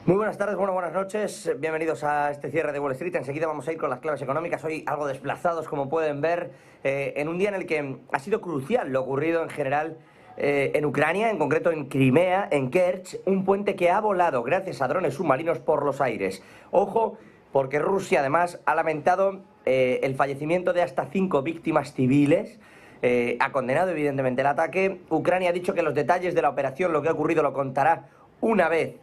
Muy buenas tardes, bueno, buenas noches, bienvenidos a este cierre de Wall Street. Enseguida vamos a ir con las claves económicas, hoy algo desplazados como pueden ver, en un día en el que ha sido crucial lo ocurrido en general en Ucrania, en concreto en Crimea, en Kerch, un puente que ha volado gracias a drones submarinos por los aires. Ojo, porque Rusia además ha lamentado el fallecimiento de hasta 5 víctimas civiles. Ha condenado evidentemente el ataque. Ucrania ha dicho que los detalles de la operación, lo que ha ocurrido, lo contará una vez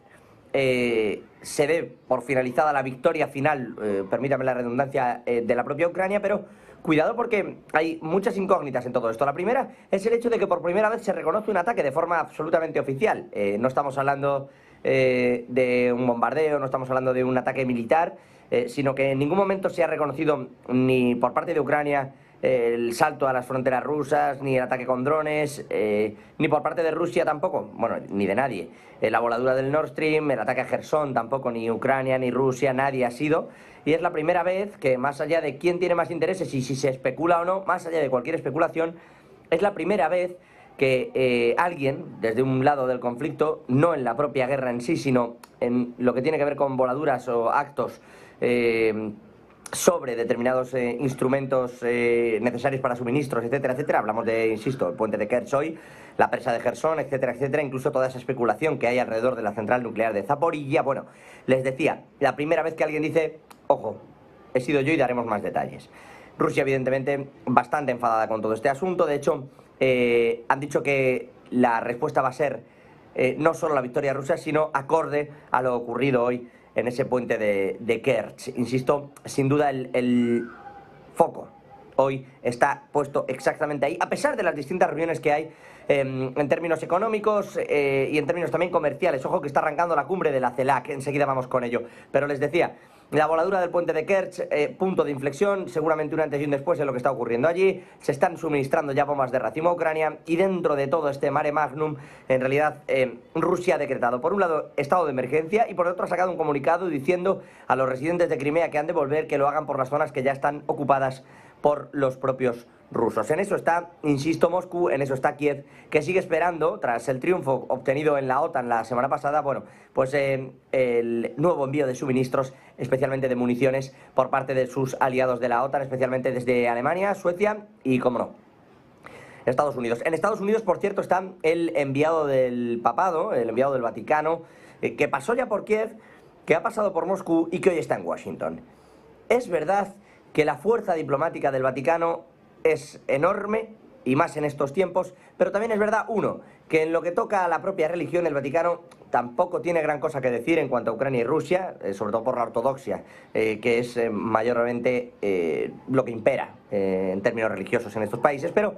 se dé por finalizada la victoria final, permítame la redundancia, de la propia Ucrania, pero cuidado porque hay muchas incógnitas en todo esto. La primera es el hecho de que por primera vez se reconoce un ataque de forma absolutamente oficial. No estamos hablando de un bombardeo, no estamos hablando de un ataque militar, sino que en ningún momento se ha reconocido ni por parte de Ucrania el salto a las fronteras rusas, ni el ataque con drones, ni por parte de Rusia tampoco, bueno, ni de nadie. La voladura del Nord Stream, el ataque a Gerson, tampoco ni Ucrania ni Rusia, nadie ha sido. Y es la primera vez que, más allá de quién tiene más intereses y si se especula o no, más allá de cualquier especulación, es la primera vez que alguien, desde un lado del conflicto, no en la propia guerra en sí, sino en lo que tiene que ver con voladuras o actos sobre determinados instrumentos necesarios para suministros, etcétera, etcétera. Hablamos de, insisto, el puente de Kerch hoy, la presa de Gerson, etcétera, etcétera. Incluso toda esa especulación que hay alrededor de la central nuclear de Zaporilla. Bueno, les decía, la primera vez que alguien dice, ojo, he sido yo y daremos más detalles. Rusia, evidentemente, bastante enfadada con todo este asunto. De hecho, han dicho que la respuesta va a ser no solo la victoria rusa, sino acorde a lo ocurrido hoy en ese puente de Kerch. Insisto, sin duda el foco hoy está puesto exactamente ahí, a pesar de las distintas reuniones que hay en términos económicos y en términos también comerciales. Ojo que está arrancando la cumbre de la CELAC, enseguida vamos con ello. Pero les decía, la voladura del puente de Kerch, punto de inflexión, seguramente un antes y un después en lo que está ocurriendo allí. Se están suministrando ya bombas de racimo a Ucrania y dentro de todo este mare magnum, en realidad, Rusia ha decretado, por un lado, estado de emergencia y por otro ha sacado un comunicado diciendo a los residentes de Crimea que han de volver, que lo hagan por las zonas que ya están ocupadas por los propios rusos. En eso está, insisto, Moscú, en eso está Kiev, que sigue esperando, tras el triunfo obtenido en la OTAN la semana pasada, bueno, pues el nuevo envío de suministros, especialmente de municiones, por parte de sus aliados de la OTAN, especialmente desde Alemania, Suecia y, como no, Estados Unidos. En Estados Unidos, por cierto, está el enviado del papado, el enviado del Vaticano, que pasó ya por Kiev, que ha pasado por Moscú y que hoy está en Washington. Es verdad que la fuerza diplomática del Vaticano es enorme, y más en estos tiempos, pero también es verdad, uno, que en lo que toca a la propia religión, el Vaticano tampoco tiene gran cosa que decir en cuanto a Ucrania y Rusia, sobre todo por la ortodoxia, que es mayormente lo que impera en términos religiosos en estos países, pero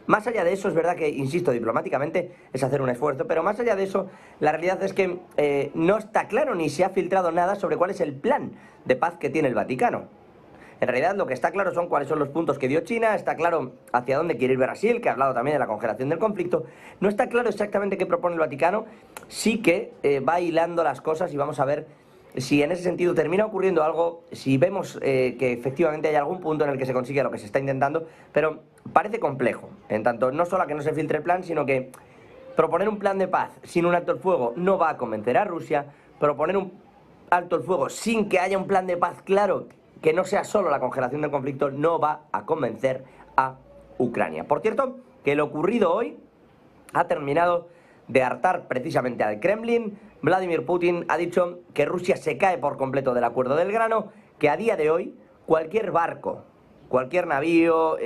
más allá de eso, es verdad que, insisto, diplomáticamente es hacer un esfuerzo, pero más allá de eso, la realidad es que no está claro ni se ha filtrado nada sobre cuál es el plan de paz que tiene el Vaticano. En realidad lo que está claro son cuáles son los puntos que dio China, está claro hacia dónde quiere ir Brasil, que ha hablado también de la congelación del conflicto. No está claro exactamente qué propone el Vaticano, sí que va hilando las cosas y vamos a ver si en ese sentido termina ocurriendo algo, si vemos que efectivamente hay algún punto en el que se consigue lo que se está intentando, pero parece complejo, en tanto no solo a que no se filtre el plan, sino que proponer un plan de paz sin un alto el fuego no va a convencer a Rusia, proponer un alto el fuego sin que haya un plan de paz claro, que no sea solo la congelación del conflicto, no va a convencer a Ucrania. Por cierto, que lo ocurrido hoy ha terminado de hartar precisamente al Kremlin. Vladimir Putin ha dicho que Rusia se cae por completo del acuerdo del grano, que a día de hoy cualquier barco, cualquier navío,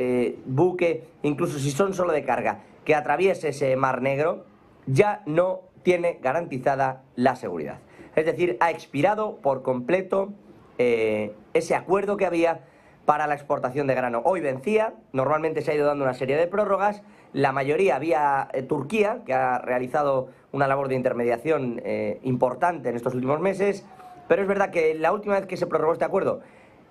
buque, incluso si son solo de carga, que atraviese ese Mar Negro, ya no tiene garantizada la seguridad. Es decir, ha expirado por completo ese acuerdo que había para la exportación de grano. Hoy vencía, normalmente se ha ido dando una serie de prórrogas, la mayoría vía Turquía, que ha realizado una labor de intermediación importante en estos últimos meses, pero es verdad que la última vez que se prorrogó este acuerdo,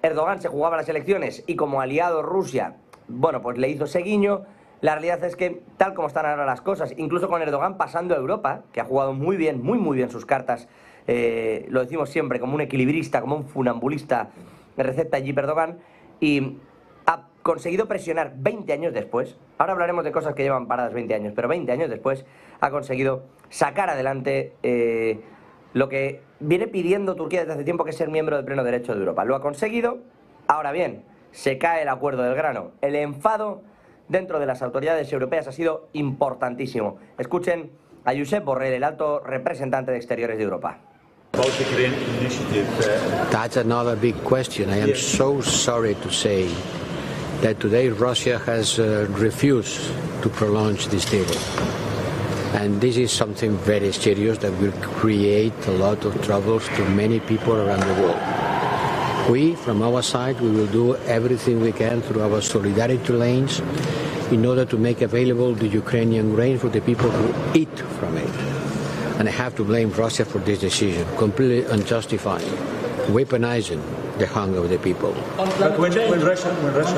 Erdogan se jugaba las elecciones y como aliado Rusia, bueno, pues le hizo ese guiño. La realidad es que, tal como están ahora las cosas, incluso con Erdogan pasando a Europa, que ha jugado muy bien, muy bien sus cartas, lo decimos siempre, como un equilibrista, como un funambulista, Recep Tayyip Erdogan, y ha conseguido presionar 20 años después, ahora hablaremos de cosas que llevan paradas 20 años, pero 20 años después ha conseguido sacar adelante lo que viene pidiendo Turquía desde hace tiempo, que es ser miembro de pleno derecho de Europa. Lo ha conseguido. Ahora bien, se cae el acuerdo del grano. El enfado dentro de las autoridades europeas ha sido importantísimo. Escuchen a Josep Borrell, el alto representante de Exteriores de Europa. That's another big question. I am so sorry to say that today Russia has refused to prolong this deal. And this is something very serious that will create a lot of troubles to many people around the world. We, from our side, we will do everything we can through our solidarity lanes in order to make available the Ukrainian grain for the people who eat from it. And I have to blame Russia for this decision, completely unjustified, weaponizing the hunger of the people. But when Russia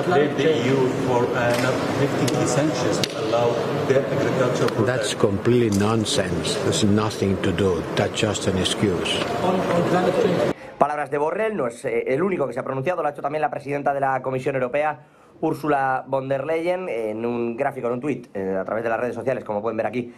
blamed the EU for not lifting the sanctions to allow their agricultural production. That's completely nonsense. There's nothing to do. That's just an excuse. Palabras de Borrell, no es el único que se ha pronunciado, lo ha hecho también la presidenta de la Comisión Europea, Ursula von der Leyen, en un gráfico, en un tuit, a través de las redes sociales, como pueden ver aquí,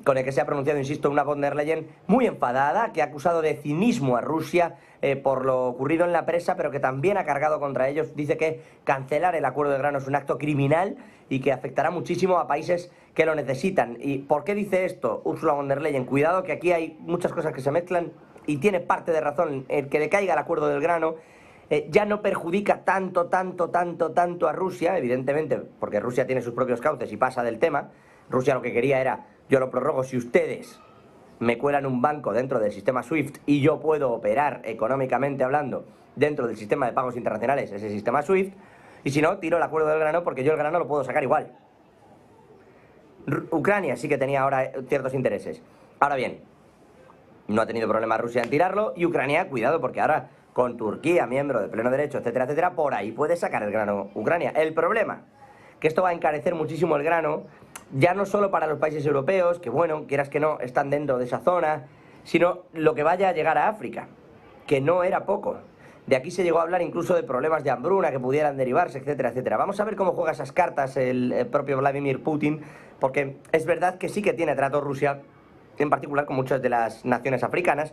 con el que se ha pronunciado, insisto, una von der Leyen muy enfadada, que ha acusado de cinismo a Rusia por lo ocurrido en la presa, pero que también ha cargado contra ellos. Dice que cancelar el acuerdo de grano es un acto criminal y que afectará muchísimo a países que lo necesitan. ¿Y por qué dice esto Ursula von der Leyen? Cuidado, que aquí hay muchas cosas que se mezclan y tiene parte de razón. El que decaiga el acuerdo del grano ya no perjudica tanto a Rusia, evidentemente, porque Rusia tiene sus propios cauces y pasa del tema. Rusia lo que quería era: yo lo prorrogo si ustedes me cuelan un banco dentro del sistema SWIFT y yo puedo operar económicamente hablando dentro del sistema de pagos internacionales, ese sistema SWIFT, y si no, tiro el acuerdo del grano porque yo el grano lo puedo sacar igual. Ucrania sí que tenía ahora ciertos intereses. Ahora bien, no ha tenido problema Rusia en tirarlo, y Ucrania, cuidado, porque ahora con Turquía, miembro de pleno derecho, etcétera, etcétera, por ahí puede sacar el grano Ucrania. El problema, que esto va a encarecer muchísimo el grano, ya no solo para los países europeos, que bueno, quieras que no, están dentro de esa zona, sino lo que vaya a llegar a África, que no era poco. De aquí se llegó a hablar incluso de problemas de hambruna que pudieran derivarse, etcétera, etcétera. Vamos a ver cómo juega esas cartas el propio Vladimir Putin, porque es verdad que sí que tiene trato Rusia, en particular con muchas de las naciones africanas,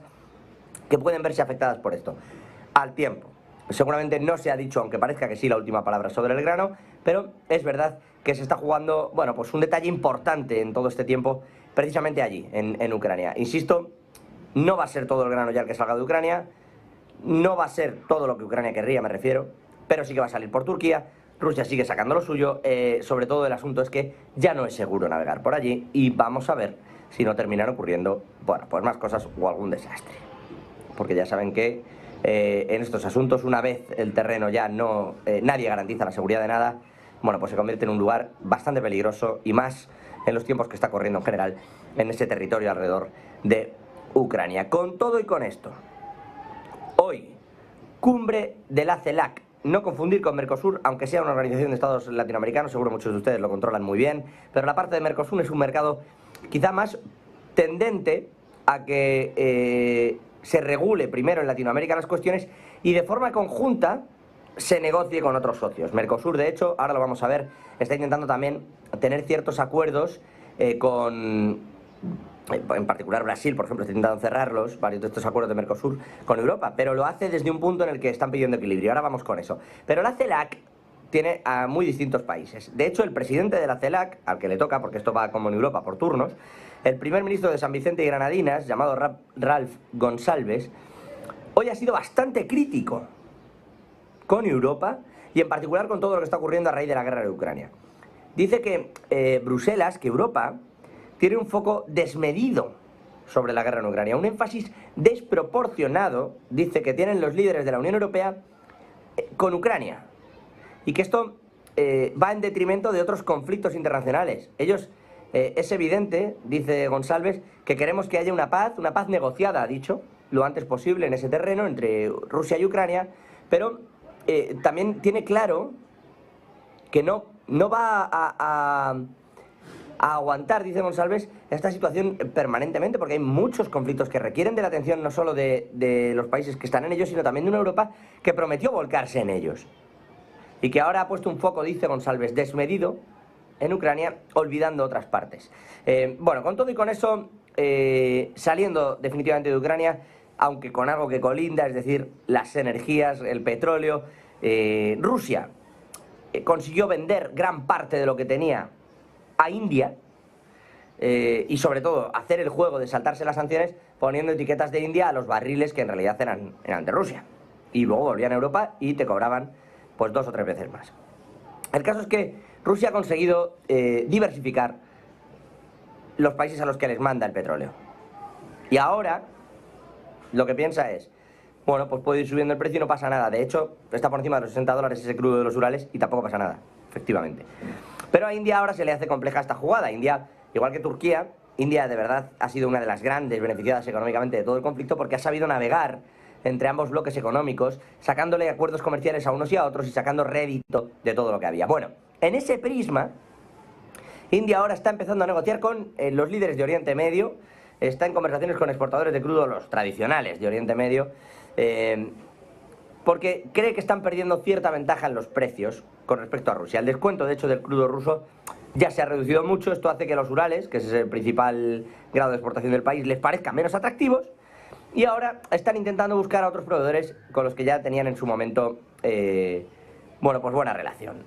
que pueden verse afectadas por esto. Al tiempo, seguramente no se ha dicho, aunque parezca que sí, la última palabra sobre el grano, pero es verdad que se está jugando, bueno, pues un detalle importante en todo este tiempo, precisamente allí, en Ucrania. Insisto, no va a ser todo el grano ya el que salga de Ucrania, no va a ser todo lo que Ucrania querría, me refiero, pero sí que va a salir por Turquía. Rusia sigue sacando lo suyo, sobre todo el asunto es que ya no es seguro navegar por allí, y vamos a ver si no terminan ocurriendo, bueno, pues más cosas o algún desastre. Porque ya saben que en estos asuntos, una vez el terreno ya no, nadie garantiza la seguridad de nada, bueno, pues se convierte en un lugar bastante peligroso, y más en los tiempos que está corriendo en general en ese territorio alrededor de Ucrania. Con todo y con esto, hoy, cumbre de la CELAC. No confundir con Mercosur, aunque sea una organización de estados latinoamericanos, seguro muchos de ustedes lo controlan muy bien, pero la parte de Mercosur es un mercado quizá más tendente a que se regule primero en Latinoamérica las cuestiones y de forma conjunta se negocie con otros socios. Mercosur, de hecho, ahora lo vamos a ver, está intentando también tener ciertos acuerdos con, en particular Brasil, por ejemplo, está intentando cerrarlos, varios de estos acuerdos de Mercosur con Europa, pero lo hace desde un punto en el que están pidiendo equilibrio. Ahora vamos con eso. Pero la CELAC tiene a muy distintos países. De hecho, el presidente de la CELAC, al que le toca, porque esto va como en Europa por turnos, el primer ministro de San Vicente y Granadinas, llamado Ralph Gonsalves, hoy ha sido bastante crítico con Europa y en particular con todo lo que está ocurriendo a raíz de la guerra de Ucrania. Dice que Bruselas, que Europa, tiene un foco desmedido sobre la guerra en Ucrania, un énfasis desproporcionado, dice, que tienen los líderes de la Unión Europea con Ucrania, y que esto va en detrimento de otros conflictos internacionales. Ellos, es evidente, dice Gonsalves, que queremos que haya una paz negociada, ha dicho, lo antes posible en ese terreno entre Rusia y Ucrania, pero también tiene claro que no va a aguantar, dice Gonsalves, esta situación permanentemente, porque hay muchos conflictos que requieren de la atención no solo de los países que están en ellos, sino también de una Europa que prometió volcarse en ellos. Y que ahora ha puesto un foco, dice Gonsalves, desmedido en Ucrania, olvidando otras partes. Bueno, con todo y con eso, saliendo definitivamente de Ucrania, aunque con algo que colinda, es decir, las energías, el petróleo, Rusia consiguió vender gran parte de lo que tenía a India, y sobre todo hacer el juego de saltarse las sanciones poniendo etiquetas de India a los barriles que en realidad eran de Rusia, y luego volvían a Europa y te cobraban pues 2 o 3 veces más. El caso es que Rusia ha conseguido diversificar los países a los que les manda el petróleo, y ahora lo que piensa es, bueno, pues puede ir subiendo el precio y no pasa nada. De hecho, está por encima de los $60 ese crudo de los Urales y tampoco pasa nada, efectivamente. Pero a India ahora se le hace compleja esta jugada. India, igual que Turquía, India de verdad ha sido una de las grandes beneficiadas económicamente de todo el conflicto, porque ha sabido navegar entre ambos bloques económicos, sacándole acuerdos comerciales a unos y a otros y sacando rédito de todo lo que había. Bueno, en ese prisma, India ahora está empezando a negociar con los líderes de Oriente Medio, está en conversaciones con exportadores de crudo, los tradicionales de Oriente Medio, porque cree que están perdiendo cierta ventaja en los precios con respecto a Rusia. El descuento, de hecho, del crudo ruso ya se ha reducido mucho. Esto hace que los Urales, que ese es el principal grado de exportación del país, les parezcan menos atractivos, y ahora están intentando buscar a otros proveedores con los que ya tenían en su momento bueno, pues buena relación.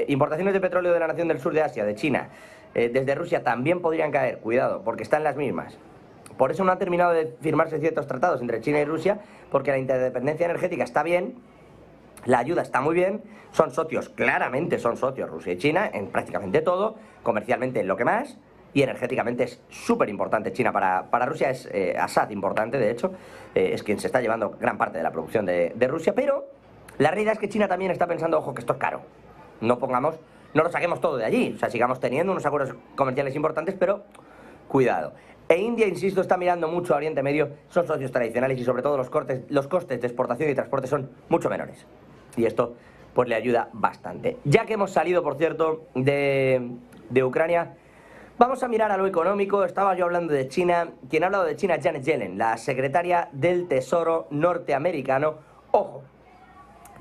Importaciones de petróleo de la nación del sur de Asia, de China, desde Rusia también podrían caer, cuidado, porque están las mismas. Por eso no han terminado de firmarse ciertos tratados entre China y Rusia, porque la interdependencia energética está bien, la ayuda está muy bien, son socios, claramente son socios Rusia y China en prácticamente todo, comercialmente en lo que más, y energéticamente es súper importante China para Rusia, es Assad importante, de hecho, es quien se está llevando gran parte de la producción de Rusia, pero la realidad es que China también está pensando, ojo, que esto es caro, no lo saquemos todo de allí, o sea, sigamos teniendo unos acuerdos comerciales importantes, pero cuidado. E India, insisto, está mirando mucho a Oriente Medio, son socios tradicionales y sobre todo los costes de exportación y transporte son mucho menores. Y esto pues le ayuda bastante. Ya que hemos salido, por cierto, de Ucrania, vamos a mirar a lo económico. Estaba yo hablando de China. Quien ha hablado de China es Janet Yellen, la secretaria del Tesoro norteamericano. Ojo,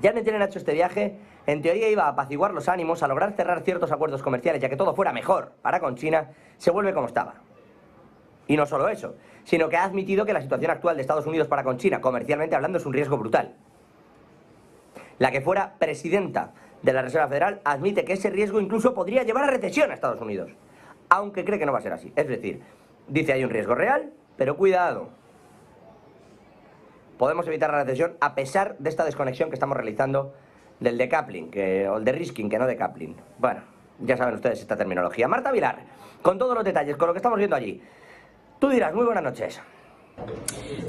Janet Yellen ha hecho este viaje, en teoría iba a apaciguar los ánimos, a lograr cerrar ciertos acuerdos comerciales, ya que todo fuera mejor para con China, se vuelve como estaba. Y no solo eso, sino que ha admitido que la situación actual de Estados Unidos para con China, comercialmente hablando, es un riesgo brutal. La que fuera presidenta de la Reserva Federal admite que ese riesgo incluso podría llevar a recesión a Estados Unidos, aunque cree que no va a ser así. Es decir, dice hay un riesgo real, pero cuidado. Podemos evitar la recesión a pesar de esta desconexión que estamos realizando del decoupling, o el de risking, que no decoupling. Bueno, ya saben ustedes esta terminología. Marta Vilar, con todos los detalles, con lo que estamos viendo allí. Tú dirás, muy buenas noches.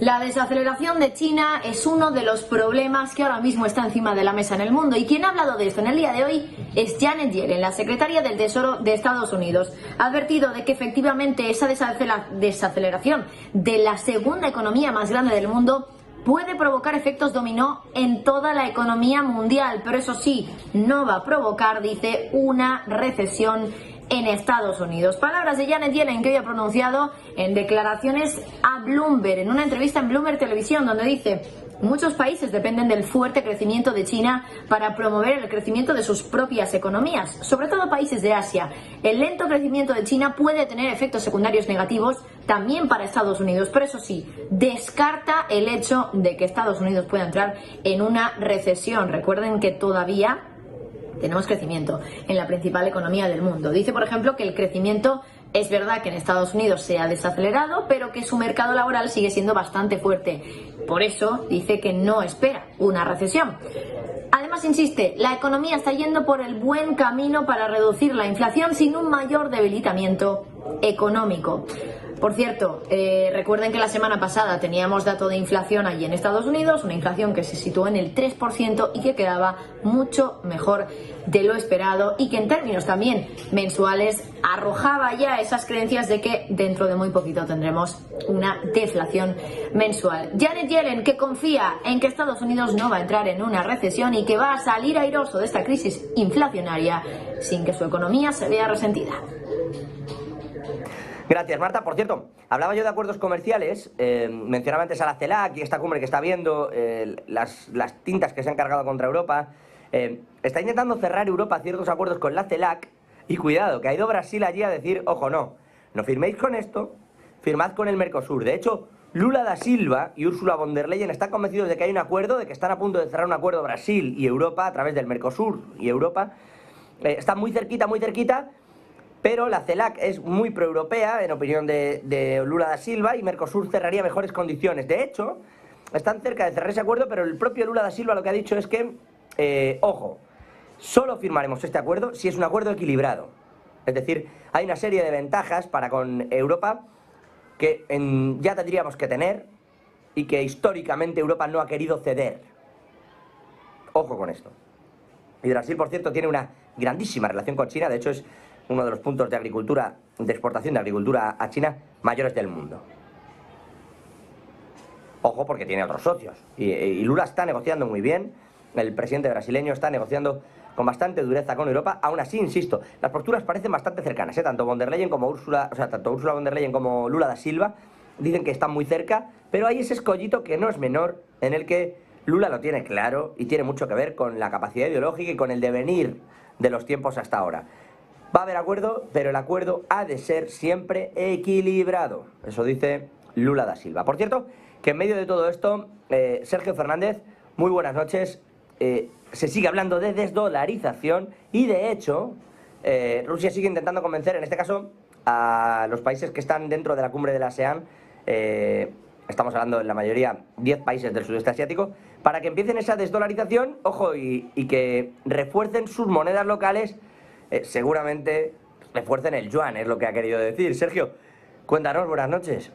La desaceleración de China es uno de los problemas que ahora mismo está encima de la mesa en el mundo, y quien ha hablado de esto en el día de hoy es Janet Yellen, la secretaria del Tesoro de Estados Unidos. Ha advertido de que efectivamente esa desaceleración de la segunda economía más grande del mundo puede provocar efectos dominó en toda la economía mundial, pero eso sí, no va a provocar, dice, una recesión en Estados Unidos. Palabras de Janet Yellen que hoy ha pronunciado en declaraciones a Bloomberg, en una entrevista en Bloomberg Televisión, donde dice: muchos países dependen del fuerte crecimiento de China para promover el crecimiento de sus propias economías, sobre todo países de Asia. El lento crecimiento de China puede tener efectos secundarios negativos también para Estados Unidos, pero eso sí, descarta el hecho de que Estados Unidos pueda entrar en una recesión. Recuerden que todavía tenemos crecimiento en la principal economía del mundo. Dice, por ejemplo, que el crecimiento es verdad que en Estados Unidos se ha desacelerado, pero que su mercado laboral sigue siendo bastante fuerte. Por eso dice que no espera una recesión. Además, insiste, la economía está yendo por el buen camino para reducir la inflación sin un mayor debilitamiento económico. Por cierto, recuerden que la semana pasada teníamos dato de inflación allí en Estados Unidos, una inflación que se situó en el 3% y que quedaba mucho mejor de lo esperado, y que en términos también mensuales arrojaba ya esas creencias de que dentro de muy poquito tendremos una deflación mensual. Janet Yellen, que confía en que Estados Unidos no va a entrar en una recesión y que va a salir airoso de esta crisis inflacionaria sin que su economía se vea resentida. Gracias, Marta. Por cierto, hablaba yo de acuerdos comerciales, mencionaba antes a la CELAC y esta cumbre que está viendo, las tintas que se han cargado contra Europa. Está intentando cerrar Europa ciertos acuerdos con la CELAC, Y cuidado, que ha ido Brasil allí a decir, ojo, no firméis con esto, firmad con el Mercosur. De hecho, Lula da Silva y Ursula von der Leyen están convencidos de que hay un acuerdo, de que están a punto de cerrar un acuerdo Brasil y Europa a través del Mercosur y Europa. Está muy cerquita, pero la CELAC es muy proeuropea, en opinión de Lula da Silva, y Mercosur cerraría mejores condiciones. De hecho, están cerca de cerrar ese acuerdo, pero el propio Lula da Silva lo que ha dicho es que, ojo, solo firmaremos este acuerdo si es un acuerdo equilibrado. Es decir, hay una serie de ventajas para con Europa que ya tendríamos que tener y que históricamente Europa no ha querido ceder. Ojo con esto. Y Brasil, por cierto, tiene una grandísima relación con China. De hecho, es uno de los puntos de agricultura, de exportación de agricultura a China mayores del mundo. Ojo, porque tiene otros socios. Y Lula está negociando muy bien. El presidente brasileño está negociando con bastante dureza con Europa. Aún así, insisto, las posturas parecen bastante cercanas, tanto von der Leyen como tanto Ursula von der Leyen como Lula da Silva dicen que están muy cerca, pero hay ese escollito que no es menor, en el que Lula lo tiene claro y tiene mucho que ver con la capacidad ideológica y con el devenir de los tiempos hasta ahora. Va a haber acuerdo, pero el acuerdo ha de ser siempre equilibrado. Eso dice Lula da Silva. Por cierto, que en medio de todo esto, Sergio Fernández, muy buenas noches. Se sigue hablando de desdolarización y, de hecho, Rusia sigue intentando convencer, en este caso, a los países que están dentro de la cumbre de la ASEAN, estamos hablando en la mayoría 10 países del sudeste asiático, para que empiecen esa desdolarización, ojo, y que refuercen sus monedas locales, seguramente refuercen el yuan, es lo que ha querido decir. Sergio, cuéntanos, buenas noches.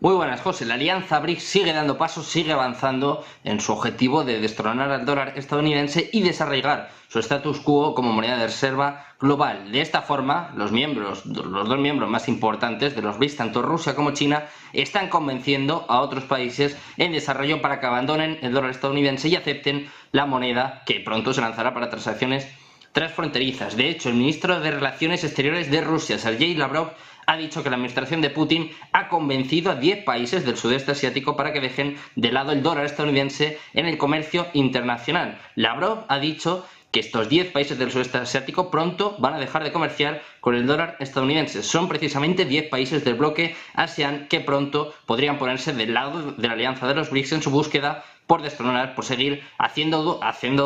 Muy buenas, José. La alianza BRICS sigue dando pasos, sigue avanzando en su objetivo de destronar al dólar estadounidense y desarraigar su status quo como moneda de reserva global. De esta forma, los dos miembros más importantes de los BRICS, tanto Rusia como China, están convenciendo a otros países en desarrollo para que abandonen el dólar estadounidense y acepten la moneda que pronto se lanzará para transacciones transfronterizas. De hecho, el ministro de Relaciones Exteriores de Rusia, Sergei Lavrov, ha dicho que la administración de Putin ha convencido a 10 países del sudeste asiático para que dejen de lado el dólar estadounidense en el comercio internacional. Lavrov ha dicho que estos 10 países del sudeste asiático pronto van a dejar de comerciar con el dólar estadounidense. Son precisamente 10 países del bloque ASEAN que pronto podrían ponerse del lado de la alianza de los BRICS en su búsqueda por destronar, por seguir haciendo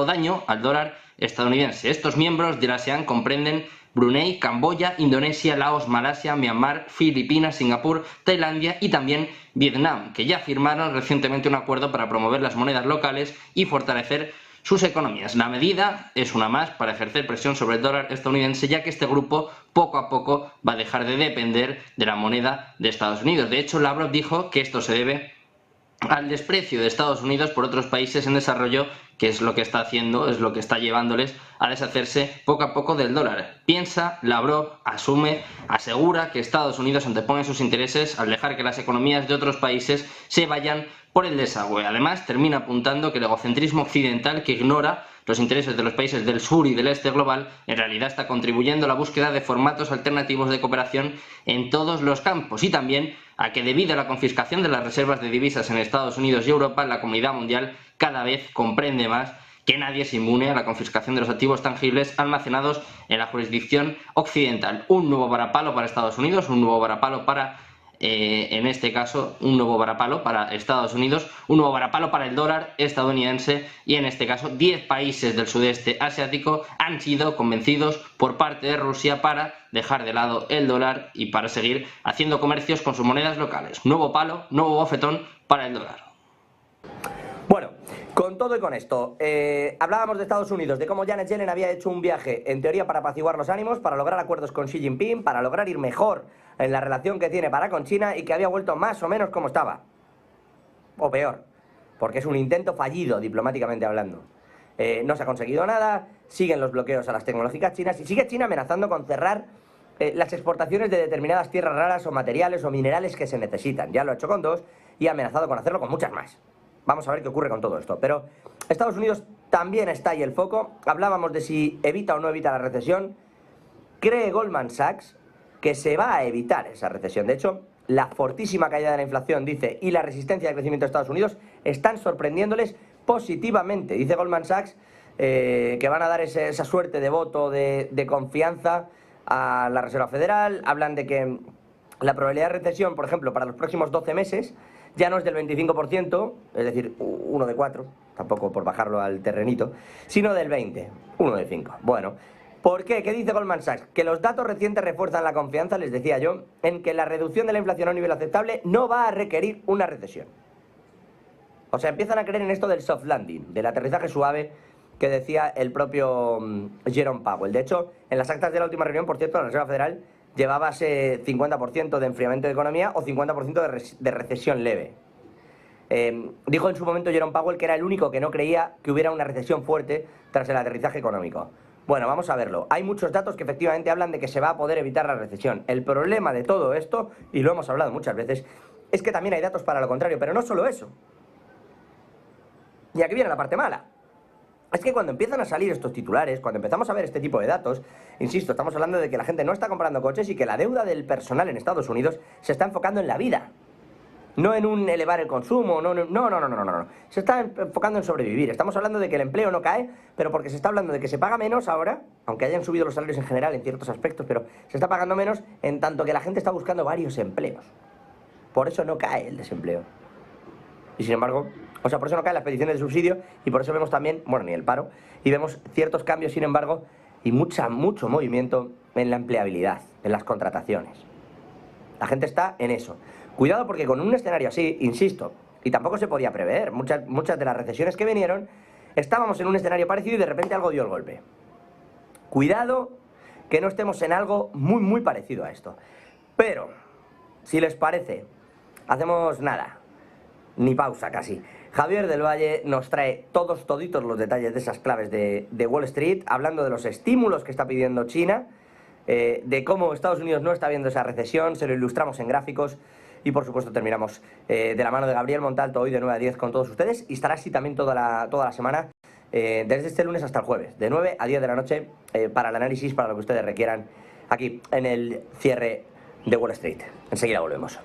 daño al dólar estadounidense. Estos miembros de la ASEAN comprenden Brunei, Camboya, Indonesia, Laos, Malasia, Myanmar, Filipinas, Singapur, Tailandia y también Vietnam, que ya firmaron recientemente un acuerdo para promover las monedas locales y fortalecer sus economías. La medida es una más para ejercer presión sobre el dólar estadounidense, ya que este grupo poco a poco va a dejar de depender de la moneda de Estados Unidos. De hecho, Lavrov dijo que esto se debe al desprecio de Estados Unidos por otros países en desarrollo, que es lo que está haciendo, es lo que está llevándoles a deshacerse poco a poco del dólar. Piensa, Lavrov asume, asegura que Estados Unidos antepone sus intereses al dejar que las economías de otros países se vayan por el desagüe. Además, termina apuntando que el egocentrismo occidental, que ignora los intereses de los países del sur y del este global, en realidad está contribuyendo a la búsqueda de formatos alternativos de cooperación en todos los campos, y también a que, debido a la confiscación de las reservas de divisas en Estados Unidos y Europa, la comunidad mundial cada vez comprende más que nadie es inmune a la confiscación de los activos tangibles almacenados en la jurisdicción occidental. Un nuevo varapalo para Estados Unidos, un nuevo varapalo para en este caso, un nuevo varapalo para Estados Unidos, un nuevo varapalo para el dólar estadounidense, y en este caso 10 países del sudeste asiático han sido convencidos por parte de Rusia para dejar de lado el dólar y para seguir haciendo comercios con sus monedas locales. Nuevo palo, nuevo bofetón para el dólar. Bueno, con todo y con esto, hablábamos de Estados Unidos, de cómo Janet Yellen había hecho un viaje, en teoría para apaciguar los ánimos, para lograr acuerdos con Xi Jinping, para lograr ir mejor en la relación que tiene para con China, y que había vuelto más o menos como estaba. O peor, porque es un intento fallido, diplomáticamente hablando. No se ha conseguido nada, siguen los bloqueos a las tecnológicas chinas, y sigue China amenazando con cerrar las exportaciones de determinadas tierras raras o materiales o minerales que se necesitan. Ya lo ha hecho con 2 y ha amenazado con hacerlo con muchas más. Vamos a ver qué ocurre con todo esto. Pero Estados Unidos también está ahí el foco. Hablábamos de si evita o no evita la recesión. Cree Goldman Sachs que se va a evitar esa recesión. De hecho, la fortísima caída de la inflación, dice, y la resistencia al crecimiento de Estados Unidos están sorprendiéndoles positivamente. Dice Goldman Sachs que van a dar esa suerte de voto de confianza a la Reserva Federal. Hablan de que la probabilidad de recesión, por ejemplo, para los próximos 12 meses, ya no es del 25%, es decir, 1 de 4, tampoco por bajarlo al terrenito, sino del 20, 1 de 5. Bueno, ¿por qué? ¿Qué dice Goldman Sachs? Que los datos recientes refuerzan la confianza, les decía yo, en que la reducción de la inflación a un nivel aceptable no va a requerir una recesión. O sea, empiezan a creer en esto del soft landing, del aterrizaje suave que decía el propio Jerome Powell. De hecho, en las actas de la última reunión, por cierto, la Reserva Federal llevaba ese 50% de enfriamiento de economía o 50% de recesión leve. Dijo en su momento Jerome Powell que era el único que no creía que hubiera una recesión fuerte tras el aterrizaje económico. Bueno, vamos a verlo. Hay muchos datos que efectivamente hablan de que se va a poder evitar la recesión. El problema de todo esto, y lo hemos hablado muchas veces, es que también hay datos para lo contrario, pero no solo eso. Y aquí viene la parte mala. Es que cuando empiezan a salir estos titulares, cuando empezamos a ver este tipo de datos, insisto, estamos hablando de que la gente no está comprando coches y que la deuda del personal en Estados Unidos se está enfocando en la vida. No en un elevar el consumo, no. Se está enfocando en sobrevivir. Estamos hablando de que el empleo no cae, pero porque se está hablando de que se paga menos ahora, aunque hayan subido los salarios en general en ciertos aspectos, pero se está pagando menos en tanto que la gente está buscando varios empleos. Por eso no cae el desempleo. Y sin embargo, o sea, por eso no caen las peticiones de subsidio y por eso vemos también, bueno, ni el paro, y vemos ciertos cambios, sin embargo, y mucho movimiento en la empleabilidad, en las contrataciones. La gente está en eso. Cuidado porque con un escenario así, insisto, y tampoco se podía prever, muchas de las recesiones que vinieron, estábamos en un escenario parecido y de repente algo dio el golpe. Cuidado que no estemos en algo muy parecido a esto. Pero, si les parece, hacemos nada, ni pausa casi. Javier del Valle nos trae toditos los detalles de esas claves de Wall Street, hablando de los estímulos que está pidiendo China, de cómo Estados Unidos no está viendo esa recesión, se lo ilustramos en gráficos y por supuesto terminamos de la mano de Gabriel Montalto hoy de 9 a 10 con todos ustedes y estará así también toda la semana, desde este lunes hasta el jueves, de 9 a 10 de la noche para el análisis, para lo que ustedes requieran aquí en el cierre de Wall Street. Enseguida volvemos.